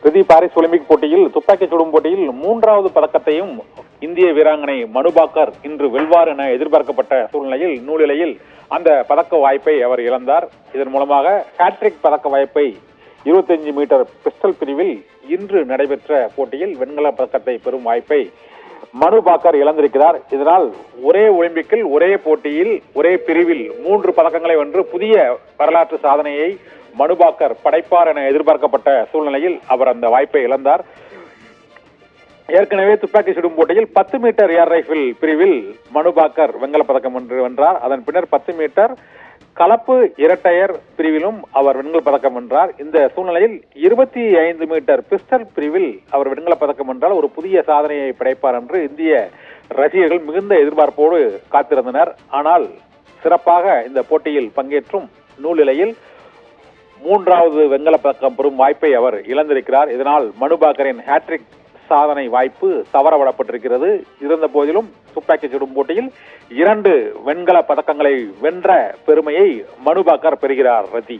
Riddhi Paris Olympic போட்டியில் துப்பாக்கிச் சுடும் போட்டியில் 3வது பதக்கத்தையும் இந்திய வீராங்கனை மனுபாக்கர் இன்று வெல்வார் என எதிர்பார்க்கப்பட்ட சூழ்நிலையில் நூலிலையில் அந்த பதக்க வாய்ப்பை அவர் இழந்தார். இதன் மூலமாக ஹேட்ரிக் பதக்க வாய்ப்பை 25 மீட்டர் பிஸ்டல் பிரிவில் இன்று நடைபெற்ற போட்டியில் வெண்கல பதக்கத்தை பெறும் வாய்ப்பை மனுபாக்கர் இழந்திருக்கிறார். இதனால் ஒரே ஒலிம்பிக்கில் ஒரே போட்டியில் ஒரே பிரிவில் 3 பதக்கங்களை வென்று புதிய வரலாற்று சாதனையை மனுபாக்கர் படைப்பார் என எதிர்பார்க்கப்பட்ட சூழ்நிலையில் அவர் அந்த வாய்ப்பை இழந்தார். ஏற்கனவே துப்பாக்கி சுடும் போட்டியில் 10 மீட்டர் ஏர் ரைபிள் பிரிவில் மனுபாக்கர் வெண்கல பதக்கம் வென்றார். அதன் பின்னர் 10 மீட்டர் கலப்பு இரட்டையர் பிரிவிலும் அவர் வெண்கல பதக்கம் வென்றார். இந்த சூழ்நிலையில் 25 மீட்டர் பிஸ்டல் பிரிவில் அவர் வெண்கல பதக்கம் வென்றால் ஒரு புதிய சாதனையை படைப்பார் என்று இந்திய ரசிகர்கள் மிகுந்த எதிர்பார்ப்போடு காத்திருந்தனர். ஆனால் சிறப்பாக இந்த போட்டியில் பங்கேற்றும் நூலிலையில் 3வது வெண்கல பதக்கம் பெறும் வாய்ப்பை அவர் இழந்திருக்கிறார். இதனால் மனுபாக்கரின் ஹேட்ரிக் சாதனை வாய்ப்பு தவறவிடப்பட்டிருக்கிறது. இருந்த போதிலும் துப்பாக்கி சுடும் போட்டியில் 2 வெண்கல பதக்கங்களை வென்ற பெருமையை மனுபாக்கர் பெறுகிறார். ரதி.